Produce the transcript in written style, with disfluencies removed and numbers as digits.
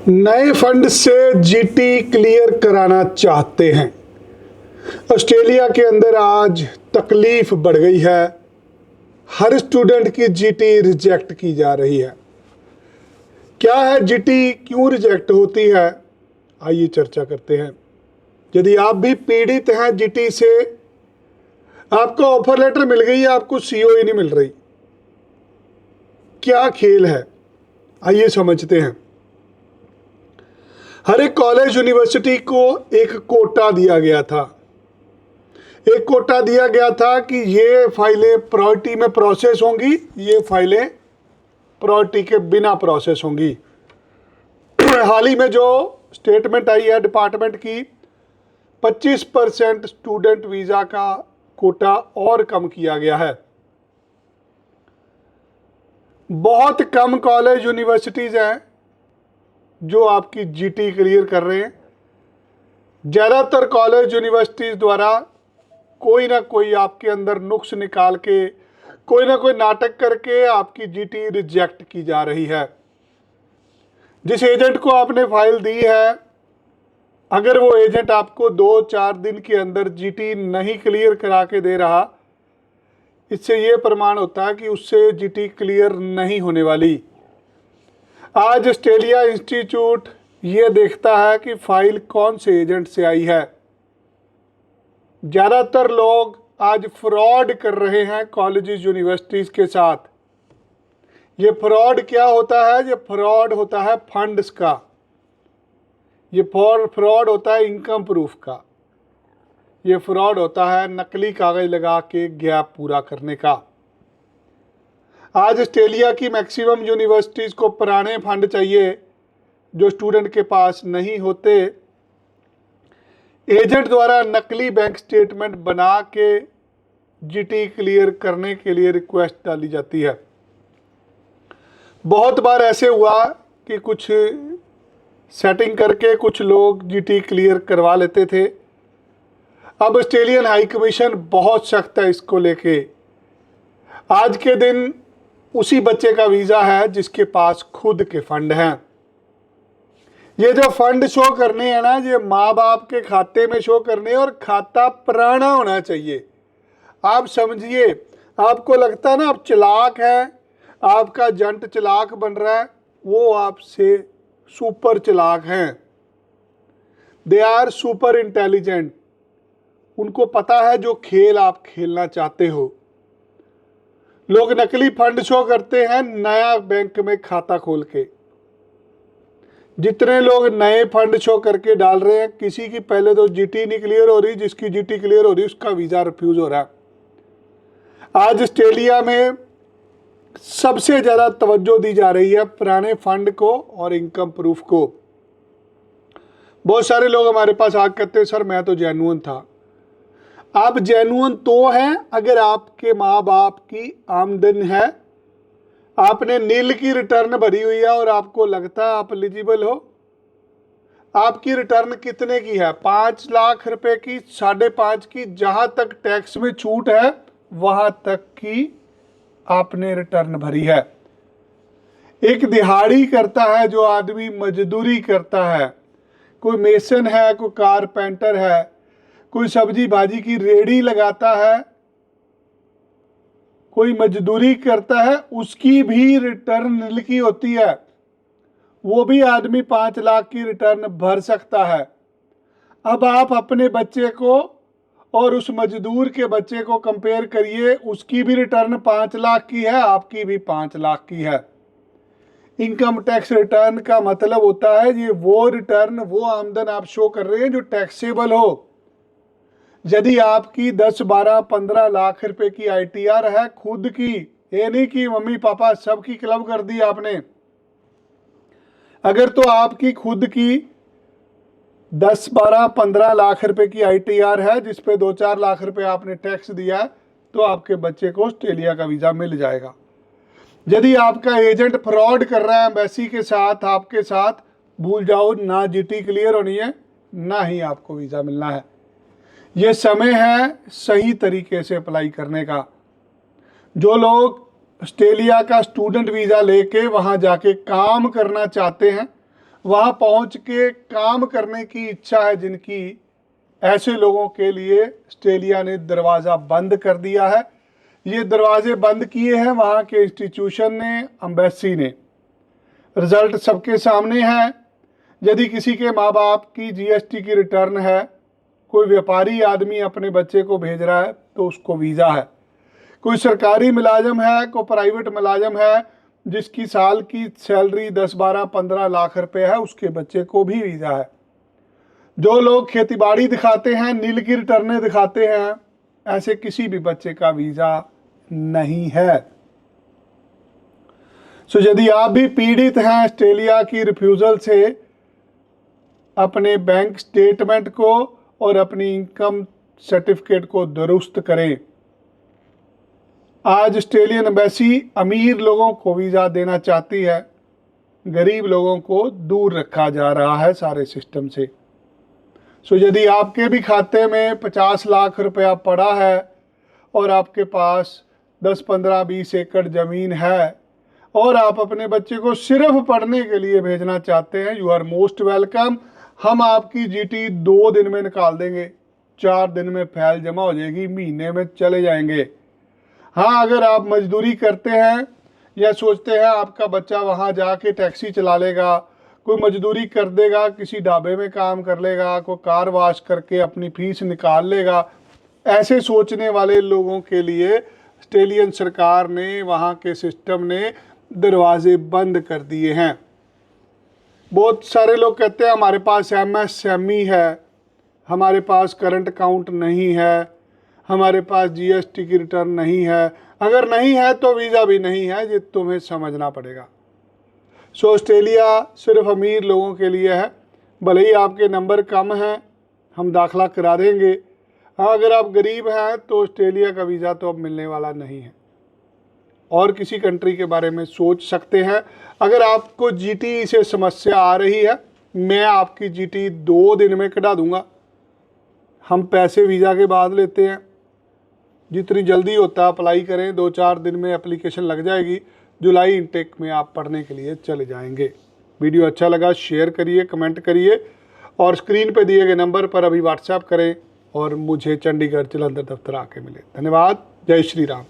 नए फंड से GT clear कराना चाहते हैं। ऑस्ट्रेलिया के अंदर आज तकलीफ बढ़ गई है। हर स्टूडेंट की जीटी रिजेक्ट की जा रही है। क्या है जीटी, क्यों रिजेक्ट होती है, आइए चर्चा करते हैं। यदि आप भी पीड़ित हैं जीटी से, आपको ऑफर लेटर मिल गई है, आपको सीओ ही नहीं मिल रही, क्या खेल है, आइए समझते हैं। हर एक कॉलेज यूनिवर्सिटी को एक कोटा दिया गया था। एक कोटा दिया गया था कि ये फाइलें प्रायोरिटी में प्रोसेस होंगी, ये फाइलें प्रायोरिटी के बिना प्रोसेस होंगी। हाल ही में जो स्टेटमेंट आई है डिपार्टमेंट की, 25% स्टूडेंट वीज़ा का कोटा और कम किया गया है। बहुत कम कॉलेज यूनिवर्सिटीज़ हैं जो आपकी जीटी क्लियर कर रहे हैं। ज़्यादातर कॉलेज यूनिवर्सिटीज़ द्वारा कोई ना कोई आपके अंदर नुक्स निकाल के, कोई ना कोई नाटक करके आपकी जीटी रिजेक्ट की जा रही है। जिस एजेंट को आपने फाइल दी है, अगर वो एजेंट आपको 2-4 दिन के अंदर जीटी नहीं क्लियर करा के दे रहा, इससे ये प्रमाण होता है कि उससे जीटी क्लियर नहीं होने वाली। आज ऑस्ट्रेलिया इंस्टीट्यूट ये देखता है कि फाइल कौन से एजेंट से आई है। ज़्यादातर लोग आज फ्रॉड कर रहे हैं कॉलेजेस यूनिवर्सिटीज़ के साथ। ये फ्रॉड क्या होता है? ये फ्रॉड होता है फंड्स का, ये फ्रॉड होता है इनकम प्रूफ का, ये फ्रॉड होता है नकली कागज लगा के गैप पूरा करने का। आज ऑस्ट्रेलिया की मैक्सिमम यूनिवर्सिटीज़ को पुराने फंड चाहिए जो स्टूडेंट के पास नहीं होते। एजेंट द्वारा नकली बैंक स्टेटमेंट बना के जीटी क्लियर करने के लिए रिक्वेस्ट डाली जाती है। बहुत बार ऐसे हुआ कि कुछ सेटिंग करके कुछ लोग जीटी क्लियर करवा लेते थे। अब ऑस्ट्रेलियन हाई कमीशन बहुत सख्त है इसको लेके। आज के दिन उसी बच्चे का वीज़ा है जिसके पास खुद के फंड हैं। ये जो फंड शो करने हैं ना, ये माँ बाप के खाते में शो करने हैं और खाता पुराना होना चाहिए। आप समझिए, आपको लगता है ना आप चालाक हैं, आपका जंट चालाक बन रहा है, वो आपसे सुपर चालाक हैं। They are super intelligent. उनको पता है जो खेल आप खेलना चाहते हो। लोग नकली फंड शो करते हैं नया बैंक में खाता खोल के। जितने लोग नए फंड शो करके डाल रहे हैं, किसी की पहले तो जीटी नहीं क्लियर हो रही, जिसकी जीटी क्लियर हो रही उसका वीज़ा रिफ्यूज़ हो रहा है। आज ऑस्ट्रेलिया में सबसे ज़्यादा तवज्जो दी जा रही है पुराने फंड को और इनकम प्रूफ को। बहुत सारे लोग हमारे पास आके कहते हैं सर मैं तो जेन्युइन था। आप जेन्युइन तो हैं अगर आपके माँ बाप की आमदन है, आपने नील की रिटर्न भरी हुई है और आपको लगता है आप एलिजिबल हो। आपकी रिटर्न कितने की है? 5 लाख रुपए की, 5.5 की, जहां तक टैक्स में छूट है वहां तक की आपने रिटर्न भरी है। एक दिहाड़ी करता है जो आदमी, मजदूरी करता है, कोई मेसन है, कोई कारपेंटर है, कोई सब्जी भाजी की रेडी लगाता है, कोई मजदूरी करता है, उसकी भी रिटर्न नील की होती है। वो भी आदमी 5 लाख की रिटर्न भर सकता है। अब आप अपने बच्चे को और उस मजदूर के बच्चे को कंपेयर करिए, उसकी भी रिटर्न 5 लाख की है, आपकी भी 5 लाख की है। इनकम टैक्स रिटर्न का मतलब होता है ये वो रिटर्न, वो आमदन आप शो कर रहे हैं जो टैक्सेबल हो। यदि आपकी 10, 12, 15 लाख रुपए की आईटीआर है खुद की, ये नहीं कि मम्मी पापा सबकी क्लब कर दी आपने, अगर तो आपकी खुद की 10, 12, 15 लाख रुपए की आईटीआर है जिस पे 2-4 लाख रुपए आपने टैक्स दिया है, तो आपके बच्चे को ऑस्ट्रेलिया का वीज़ा मिल जाएगा। यदि आपका एजेंट फ्रॉड कर रहा है एम्बेसी के साथ, आपके साथ, भूल जाओ, ना जीटी क्लियर होनी है, ना ही आपको वीज़ा मिलना है। ये समय है सही तरीके से अप्लाई करने का। जो लोग ऑस्ट्रेलिया का स्टूडेंट वीज़ा लेके वहाँ जाके काम करना चाहते हैं, वहाँ पहुँच के काम करने की इच्छा है जिनकी, ऐसे लोगों के लिए ऑस्ट्रेलिया ने दरवाज़ा बंद कर दिया है। ये दरवाजे बंद किए हैं वहाँ के इंस्टीट्यूशन ने, एम्बेसी ने। रिजल्ट सबके सामने है। यदि किसी के माँ बाप की जीएसटी की रिटर्न है, कोई व्यापारी आदमी अपने बच्चे को भेज रहा है तो उसको वीज़ा है। कोई सरकारी मुलाजम है, कोई प्राइवेट मुलाजम है जिसकी साल की सैलरी 10, 12, 15 लाख रुपए है, उसके बच्चे को भी वीज़ा है। जो लोग खेतीबाड़ी दिखाते हैं, नील की रिटर्नें दिखाते हैं, ऐसे किसी भी बच्चे का वीज़ा नहीं है। सो यदि आप भी पीड़ित हैं ऑस्ट्रेलिया की रिफ्यूज़ल से, अपने बैंक स्टेटमेंट को और अपनी इनकम सर्टिफिकेट को दुरुस्त करें। आज ऑस्ट्रेलियन एम्बेसी अमीर लोगों को वीज़ा देना चाहती है, गरीब लोगों को दूर रखा जा रहा है सारे सिस्टम से। सो यदि आपके भी खाते में 50 लाख रुपया पड़ा है और आपके पास 10, 15, 20 एकड़ ज़मीन है और आप अपने बच्चे को सिर्फ पढ़ने के लिए भेजना चाहते हैं, यू आर मोस्ट वेलकम। हम आपकी जीटी 2 दिन में निकाल देंगे, 4 दिन में फाइल जमा हो जाएगी, महीने में चले जाएंगे। हाँ, अगर आप मजदूरी करते हैं या सोचते हैं आपका बच्चा वहाँ जाके टैक्सी चला लेगा, कोई मजदूरी कर देगा, किसी ढाबे में काम कर लेगा, कोई कार वॉश करके अपनी फीस निकाल लेगा, ऐसे सोचने वाले लोगों के लिए ऑस्ट्रेलियन सरकार ने, वहाँ के सिस्टम ने दरवाजे बंद कर दिए हैं। बहुत सारे लोग कहते हैं हमारे पास एमएसएमई है, हमारे पास करंट अकाउंट नहीं है, हमारे पास जीएसटी की रिटर्न नहीं है। अगर नहीं है तो वीज़ा भी नहीं है, ये तुम्हें समझना पड़ेगा। सो ऑस्ट्रेलिया सिर्फ अमीर लोगों के लिए है। भले ही आपके नंबर कम हैं, हम दाखला करा देंगे। हाँ, अगर आप गरीब हैं तो ऑस्ट्रेलिया का वीज़ा तो अब मिलने वाला नहीं है। और किसी कंट्री के बारे में सोच सकते हैं। अगर आपको जीटी से समस्या आ रही है, मैं आपकी जीटी 2 दिन में कटा दूंगा। हम पैसे वीज़ा के बाद लेते हैं, जितनी जल्दी होता है अप्लाई करें, 2-4 दिन में एप्लीकेशन लग जाएगी। जुलाई इनटेक में आप पढ़ने के लिए चले जाएंगे। वीडियो अच्छा लगा शेयर करिए, कमेंट करिए और स्क्रीन पर दिए गए नंबर पर अभी व्हाट्सएप करें और मुझे चंडीगढ़ जलंधर दफ्तर आके मिले। धन्यवाद। जय श्री राम।